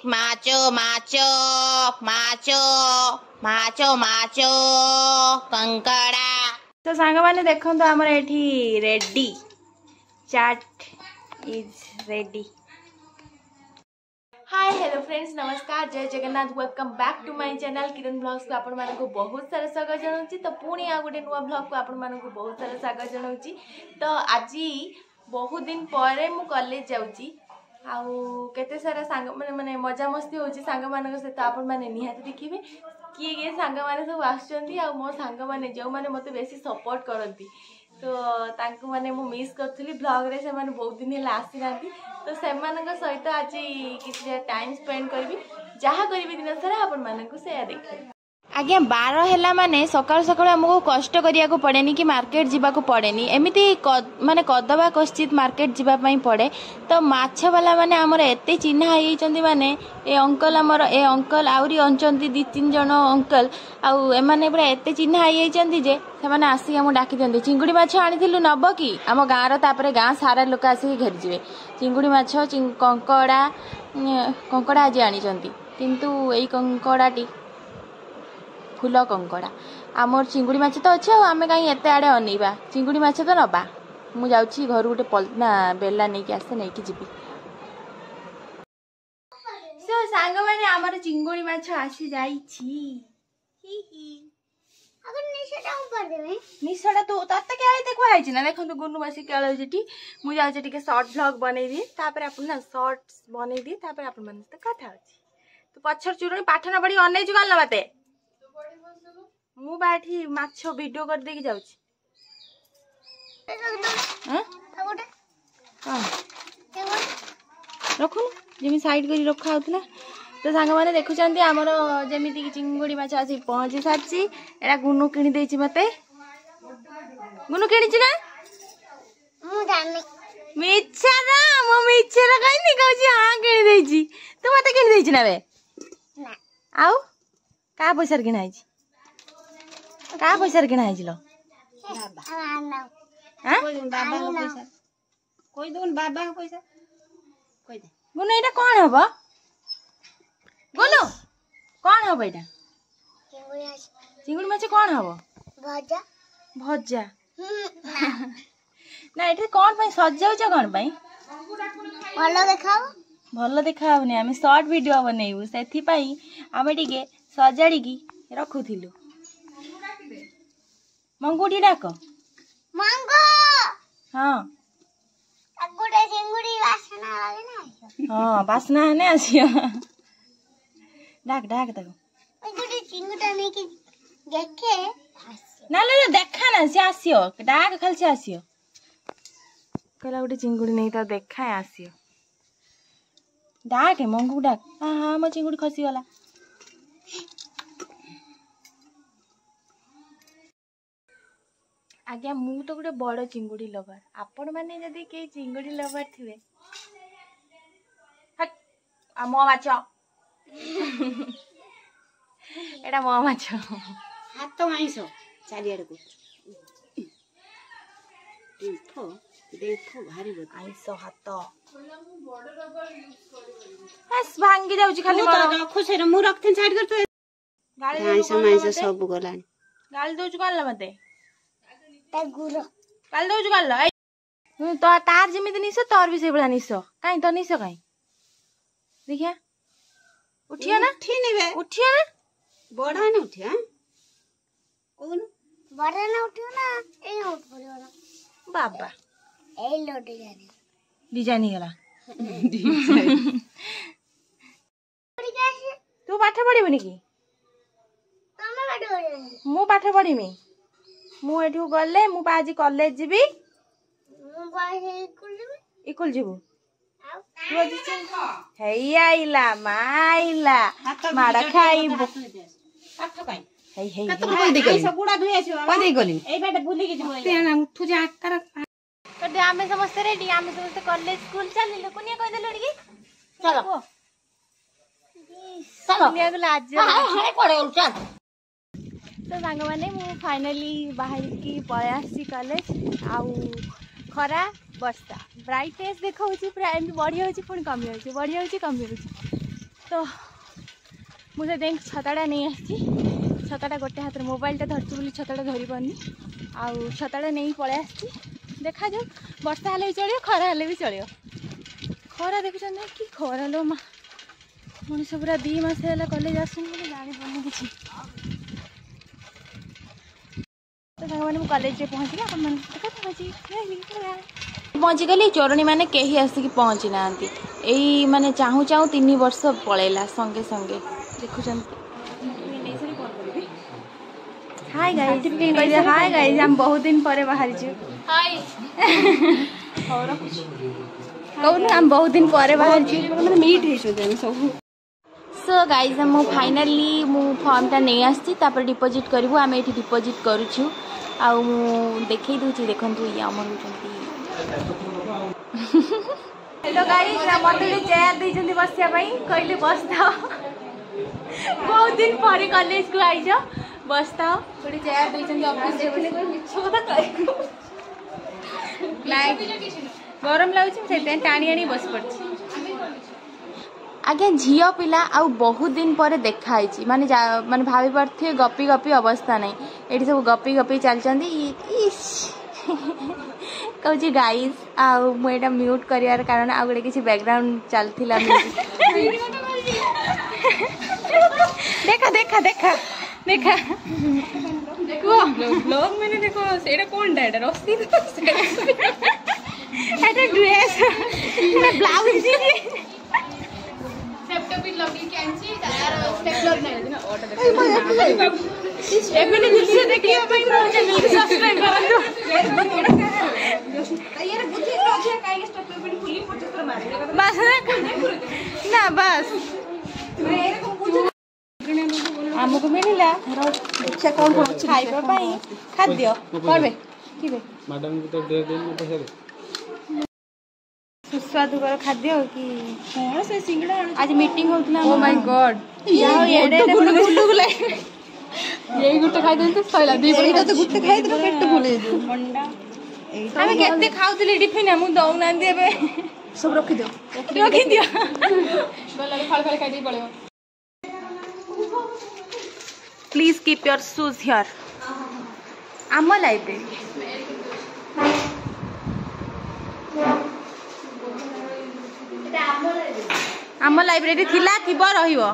Macho माचो माचो माचो माचो कंकड़ा। तो सांग माने देखो तो आमर एठी ready chaat is ready. Hi hello friends नमस्कार जय Jagannath welcome back to my channel Kiran blogs को आपण मानक बहुत सारा स्वागत जनाउची। तो पुणी आ गोटे नुआ ब्लॉग को आपण मानक बहुत सारा स्वागत जनाउची। तो आज बहुत दिन पर मु कॉलेज जाउची आउ केते सारा सांग माने मजा मस्ती होची सांग मानक सहित आपण माने निहाती देखिबे किए किए सांग माने सब आछंती आ मो सांग माने जो माने मते बेसी सपोर्ट करंती तो तांको माने मु मिस करथली ब्लॉग रे से माने बहुत दिन हेला आसी नांती तो से मानक सहित आज किसी टाइम स्पेंड करबी जहा करबी दिन सारा आपण मानक से देखि। आज्ञा 12 हेला माने सकाळ सकाळ हमको कष्ट करिया को पड़ेनी कि मार्केट जीवा को पड़ेनी एमिति माने कदबा कश्चित मार्केट जीवा पई पड़े। तो माछ वाला माने हमर एते चिन्हा होई चंदी माने ए अंकल हमर ए अंकल आउरी अनचंती 2-3 जण अंकल आउ एमाने पूरा एते चिन्हा होई चंदी जे से माने आसी हम डाकी दंदी चिंगुडी माछ आनिथिलु नब कि हम गाँ रो तापरे गाँ सारा लोक आसी घेरि जिवे चिंगुडी माछ कंकड़ा आज आनी चंदी किंतु एई कंकड़ाटी फूल कंकड़ा आमर चिंगुड़ी माछ तो अच्छे आमे कहीं एते आड़े अनेबा चिंगुड़ी माछ तो नबा मु जाउची घर गोटे पलना बेला नहीं के आसे नहीं कि जीबी। सो सांग माने हमर चिंगुड़ी माछ आसी जाई छी ही ही अगर निशटा ऊपर देबे निशटा तो तत्ते के आइ देखो आइ छी ना देखो तो गुन्नू मासी के आलो जेटी मु जाउची टिके शॉर्ट व्लॉग बनै दी तापर अपन ना शॉर्ट्स बनै दी तापर अपन मन से कथा होची तो पछर चुरणी पाठ ना पड़ी अनै जुगाल ना बाते मु बाठी माछ वीडियो कर दे के जाउची हैं रखु जेमी साइड करी रखा होतला। तो सांग माने देखु चंदी हमर जेमिति कि चिंगुडी माछ आसी पहुंची साची एरा गुनु किनी देछि मते गुनु किनी छि ना मु जानि मिछरा मो मिछरा कहिनी कहछि हां किनी देछि तू मते किनी देछि ना बे ना आउ का पैसा किना आइछि का पैसा किना आइछि लो बाबा हां बाबा को पैसा कोई दोन बाबा को पैसा कोई दे गुनु एटा कोन हबो गुनु कोन हबो एटा चिंगुडी माछ कोन हबो भजा भजा ना एटा कोन पई सजाउ छ कोन पई भलो देखाओ ने आमे शॉर्ट वीडियो बनेइबु सेथि पई आमे टिके सजाडी की रखुथिलु मंगुडी डाक मंगो हां अगुडे चिंगुडी वासना लागे ना हां वासना ने आसियो डाक डाक तको अगुडे चिंगुडा नै कि देखे ना ले देखा ना से आसियो डाक खाली से आसियो कला गुडे चिंगुडी नै त देखा आसियो डाक मंगू डाक हां हां म चिंगुडी खसी वाला आज्ञा मु तो गोटे बड़ चिंगुडी लवर आपण माने जदी के चिंगुडी लवर थिवे हट आ मो माछ एडा मो माछ हाथ तो आइसो चारियाड को देखो भारी बत आइसो हाथ हस भांगी जाउची खाली मोर खुसे रे मु रखथेन साइड कर तो गाली आइसो माइसो सब गलानी गाली दोछु काला मते काल दो जुगाल तो तार जेमिति निसो तोर भी से बला निसो काई तो निसो काई देखिया उठिया ना उठी नेबे उठिया ना बड़ा ना उठिया कोन बड़ा ना उठियो ना ए उठ पड़ियो ना बाबा ए लोटे जानी डिजाइन गला तू पाठ पढिबनी की तमे पाठ पढिबनी मु पाठ पढिमी मु एठू गले मु आज कॉलेज जीबी मु बाहे इकुल जीबू तू आज हेई आइला माइला माडा खाइबो पाठ काई हेई हेई कत दे गली सब गुडा धुई आछो कोइ दे गली एई बाटे भूली के जीबो तेना उठू जा आकार कर दे आमे समस्त रेडी आमे समस्त कॉलेज स्कूल चलिले कुनिया कहि देलो टिकी चलो चलो कुनिया को लाज हाय पड़े चल। तो सांग माने मु फाइनली बाहर की पयासी कॉलेज आउ खरा बस्ता ब्राइटनेस देखा पूरा एम बढ़िया पुणी कमी बढ़िया कमी तो मुझे देख छताटा नहीं आसी छताटा गोटे हाथ में मोबाइलटा धरती बोली छताटा धरी पानी आउ छताटा नहीं पलि आसी देखा जाऊ वर्षा हेले भी चलियो खरा हेले भी चलियो खरा देखुं कि खरा लो माँ मनीष पूरा 2 मास है कॉलेज आसुन जानी पानी किसी तो मैंने कॉलेज पहुँचली अपन पहुँची गली चोरणी मैंने कहीं आसिक पहुँची ना यही माने चाहू चाहू 3 वर्ष पलैला संगे संगे देखुं हाय गाइस हाय गाइस हम बहुत दिन पर बाहर हाय कहूँ हम बहुत दिन पर बाहर मीट है सब सो गाइस मु फाइनली मु फॉर्मटा नहीं आसी डिपोजिट करूँ आम ये डिपोजिट करूँ आउ देखई दूची देखंतु ये अमर होचंती हेलो गाइस मते चेयर दैछंती बसिया पई कहले बसता बहुत दिन पर कॉलेज को आइज बसता गोटे चेयर दैछंती ऑफिस रे मिछ कथा कहि लाइक गरम लागुची से टाणी आनी बस पड़ची आगे झील पिला आउ बहुत दिन पर देखाई माने माने भाभी पारे गपी गपी अवस्था नहीं ये सब गपी गपी चलती कहूँ गाइस आउ मुझे म्यूट कर कारण आ गए किसी बैकग्राउंड चलता देखा देखा देखा देखा ब्लॉग मैंने देखो सेटा कोन डाटा रस्सी एटा ड्रेस ब्लाउज स्टेपलर लगी कैंची यार स्टेपलर नहीं ना ऑर्डर स्टेपलर नीचे देखिए भाई मेरे चैनल को सब्सक्राइब करो यार बुद्धि लगे काहे स्टेपलर पे फुली 25 कर मारे बस ना बस मेरे को पूछ हमको मिलला इच्छा कौन कौन खाइबा पाई खाद्य करबे किबे मैडम को तो दे देन पैसा दे सुस्वादुकर खाद्य कि कौन से सिंगड़ा आज मीटिंग होतला ओ माय गॉड यार एडे गुल्लू गुल्ला यही गुट्टे खाइ देन तो सैला दी एटा तो गुट्टे खाइ दे पेट फुले दे मंडा हमें केते खाउतली टिफिन हम दउ ना देबे सब रखि दियो गल्ला फाल फाल खाइ दे पड़ियो please keep your shoes here आम लाइब्रेरी आम लाइब्रेरी थिला थिबो रहिबो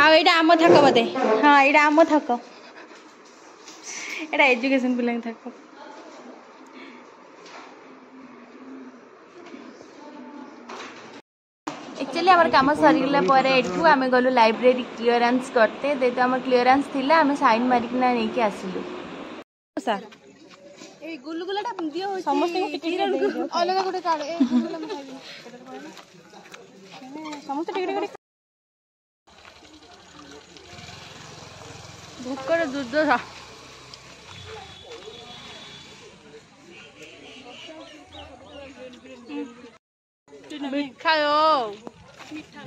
आ एटा आम थक बदे हां एटा आम थक एटा एजुकेशन पिलंग थक एक्चुअली आम कम सरला पर एठू आम गलु लाइब्रेरी क्लीयरेंस करते दे तो आम क्लीयरेंस थिला आम साइन मारिकना नहीं के आसिलु सर ए गुलगुलाटा दियो समस्त को टिकट अलग गोटे कार्ड ए गुलगुला म खाइबी समस्त टिकट भूकर दुर्दशा मिठायो मिठा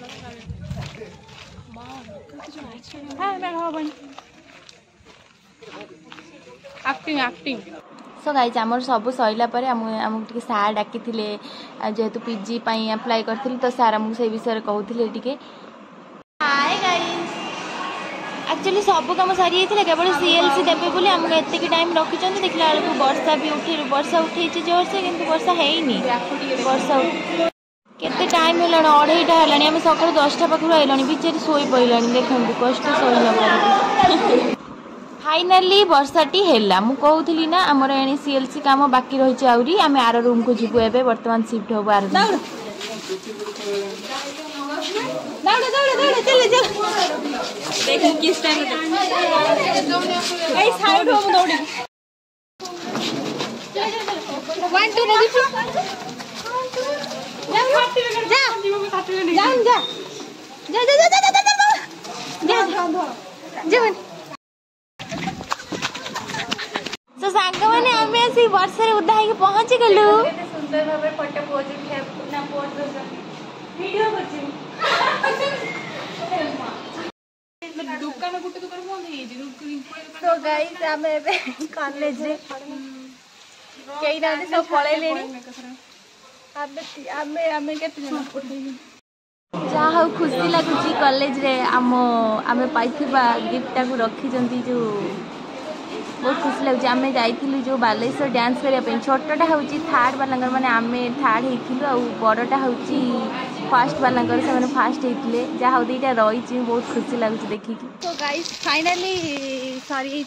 एक्टिंग एक्टिंग सो गाइज आमर सब सैला पर आमको सार डाकी जेहेतु पीजी अप्लाई करथिल तो सार आमको से विषय कहते हाय गाइज एक्चुअली सब कम सरी जाता केवल सीएलसी देवे बोली आमको एतिक टाइम रखिंट देखला बेलू वर्षा भी वर्षा उठे जोर से कि वर्षा हैनी वर्षा केते टाइम है 2:30 है आम सका 10टा पाखु आइला बिचारी शोई पड़ा देखो कष्ट सही फाइनाली वर्षाटी है मु कहूली ना आमर एने सीएलसी काम बाकी रही आउरी आम आर रूम को जीवु एबे वर्तमान शिफ्ट होबो आर देखो किस टाइम ए साइड हो दौड़ी 1 2 रेडी तो सांग मैंने आम आसी वर्षा उदा हो पहुँची गलु सुंदर भाव फोटो पोज वीडियो दुकान गुटे दुकान बंद तो गाइस आम कॉलेज रे कई ना सब पळैले आमे आमे आमे केते जन जहाँ हूँ खुशी लगुच कॉलेज रे आम पाइथिबा गिफ्टा को रखी जो बहुत खुशी लगुच आम जाइलु जो बालेश्वर डांस करने छोटा हूँ थार्ड वाला माने आम थार्ड होइथिलु आ बड़टा हूँ फर्स्ट वाला से फास्ट होते जहाँ हूँ दुईटा रही बहुत खुशी लगुच देखिकी। तो गाइस फाइनाली सरी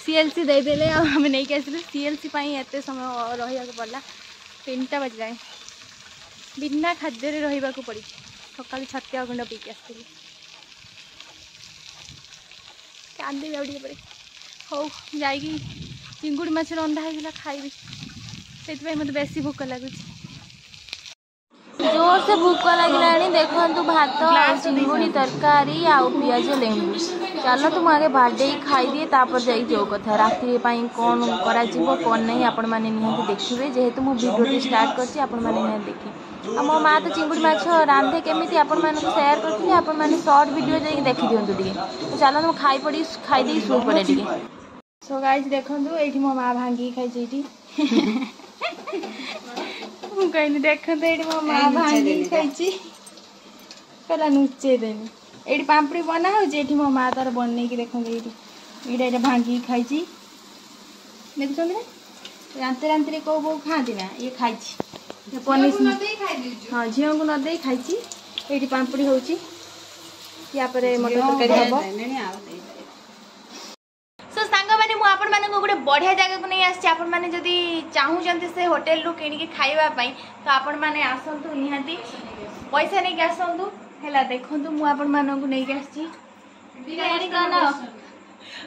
सीएलसी देदेले आम नहीं आसिलु सीएलसी एत समय रहा पड़ा 3टा बजला बिना खाद्य रहा पड़ी सका छतिया गुंड पीकी आसती कांदी भी पड़े हौ जा चिंगुड़ी माछ रंधा होगा खाइबी से मत बेसी भोक लगुच जोर से भोक लगे देखु भात चिंगुड़ी तरकारी आउ पियाज लेंबू चलो तुम आगे बाडे खाई दिए तापर जा जो कथा राति कौन कौन नहीं आपण मैंने निहत देखिए जेहेतु मु वीडियो स्टार्ट करछि आपण मैंने निहत देखी मो माँ तो चिंगुड़ी माछ रांधे केमी आपण मानक शेयर करथिले आपण मैंने शॉर्ट वीडियो जाई देखि दियंतु टिके तो चलो तुम खाई दे सो पड़े टिके। सो गाइस देखंतु एठी मो माँ भांगी खाई जेठी मु कहनी देखंतु एठी मो माँ भांगी खाई पहला नुचे देनी एठी पापड़ी बना हो जेठी मो माँ तार बनने की देखंतु एठी एटा भांगी खाई देखुछन ना रांते रांते को बो खाती ना ये खाई हाँ झील को नदे खाई ये पापड़ी हो मटर तरकारी हम गोटे बढ़िया जगह को नहीं आपण मैंने जदि चाहूँ से होटेल रू कि खावाई तो आपण मैंने आसतु निहाती पैसा नहीं आसतु है देखु मुझे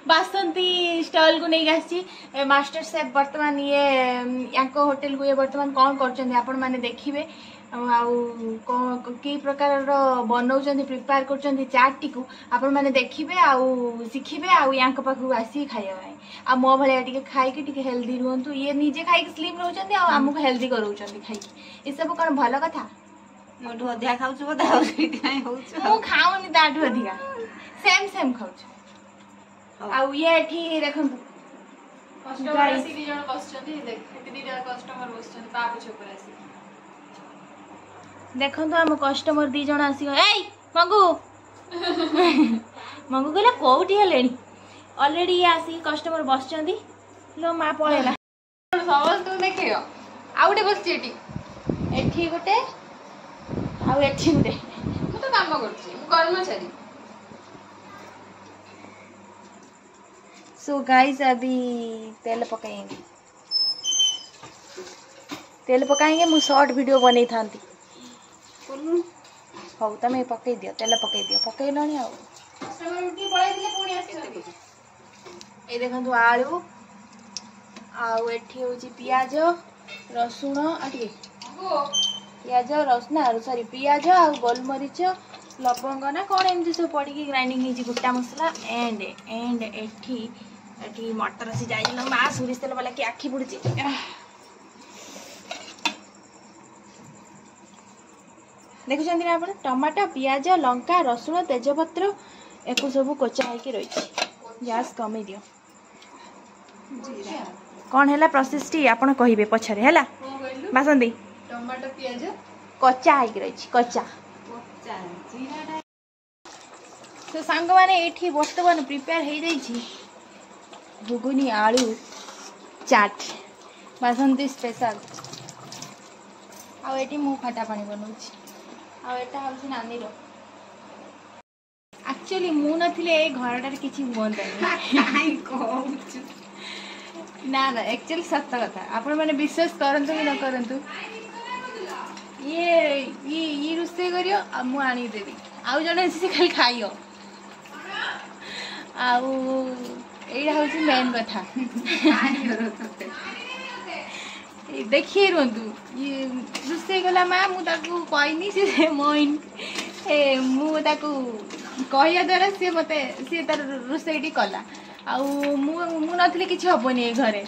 बासंती स्टॉल को नहीं आसी मास्टर शेफ वर्तमान ये होटेल को ये वर्तमान कौन कर मैंने देखिए कि प्रकार बनाऊँ प्रिपेयर कर चाट टी आपण मैंने देखिए शिखिबे पाखक आसी खाइबा आ मो भाया खाई हेल्दी रुहतु ये निजे खाई स्लिम रोचंती आमको हेल्दी कराउछंती खाई ये सब कौन भल कथा मोठू अधिका खाऊ खाऊनी ताठू अधिका सेम सेम खाऊ आउ ये एठी देखंतु कस्टमर आसी दी जण बसचंती एठी दी कस्टमर बसचंती पा पछ ऊपर आसी देखंतु हम कस्टमर दी जण आसी एई मंगू मंगू कहला कोउठी हेलेनी ऑलरेडी ये आसी कस्टमर बसचंती लो मा पळेला समझ तू देखियो आउटे बसची एठी गोटे आउ एठी गोटे मु तो काम करछि मु कर्मचारी। सो गाइस अभी तेल पकाएंगे मु शॉर्ट वीडियो बनै थांती हौ तमे पकई दियो तेल पकई दियो पकई लणी आ कस्टमर उठी पळाई दिले पुणी आछी ए देखंतु आलू आउ एठी होची पियाज रसुण आटी पियाज रसुण सॉरी पियाज आ गोलमरीच लवंग ना कौन एमती सब पड़ी ग्राइंडिंग होती गोटा मसला एंड एठी एठी मटर से जाई माँ सोरिष तेल वाला कि आखि बुड़ी देखुं ना आप टमाटो पियाज लंका रसुण तेजपत्र एक सब कोचा होगी रही गैस कमे दियो कौन है प्रोसेस टी आप कहे पछरे है बासंती टमाटो पियाज कच्चा होगी रही कच्चा तो सांग माने एठी वर्तमान प्रिपेयर हो जाइए घुगुनी आलू चाट बासंती स्पेशल आठी मु फाटा पानी बनाऊँ आटा हूँ नानी एक्चुअली मु नथिले ए घरटार किछि हुआ ना ना एक्चुअली सत्य कथा आपण मैंने विश्वास करंतु कि न करंतु ये रोसे करियो मु आनी देबी आउ जने से खाली खाइयो आउ एटा हूँ मेन कथा देखिए रुंतु ये रोसे गला माँ मुझे कहनी से मोइन मुझे कहया द्वारा सी मत सी तार रोसे कला मु नथले किछि हबनी ए घरे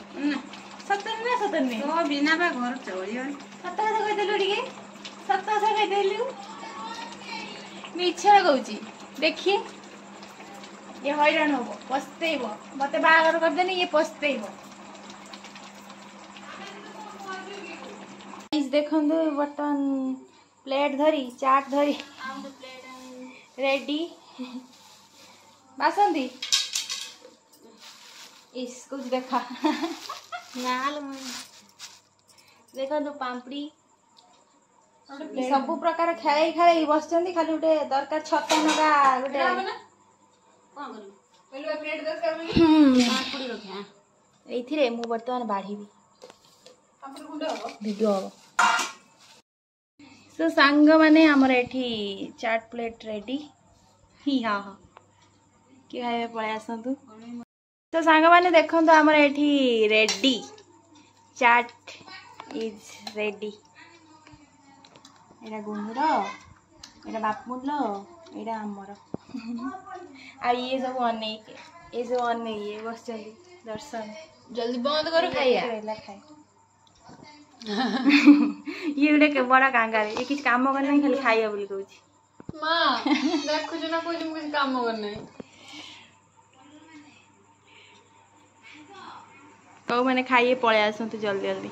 सतन ना सतन ने तो बिना बा घर चलियो सत कथा कह देलु टिके सत कथा कह देलु मिछा कहूची देखिए ये हैरान होबो पछतेइबो मते बागर कर देनी ये पछतेइबो गाइस देखंदु बर्तमान प्लेट धरी चाट धरी रेडी बासंती इसको देखा देखो तो पापड़ी सब प्रकार खेल खेल बस खाली गोटे दरकार छता नगा गोटे ये मु बर्तमान बाढ़ी वीडियो हम सो सांग माने हमर एठी चाट प्लेट रेडी ही हाँ हाँ कि खाइबे पळे आसंतु तो सांग माने देखंतु हमर एठी रेडी चाट इज रेडी एटा गुनुर एटा बापमुल एटा हमर आ ये सब अने ये बस दर्शन जल्दी बंद करो खाइया खाए ये गोटे बड़ा कांगार ये किसी काम करना खाली खाइया बोली कहूँ माँ देखुच ना कोई कुछ काम करना कौ मैंने खाइए पळे आसतु जल्दी जल्दी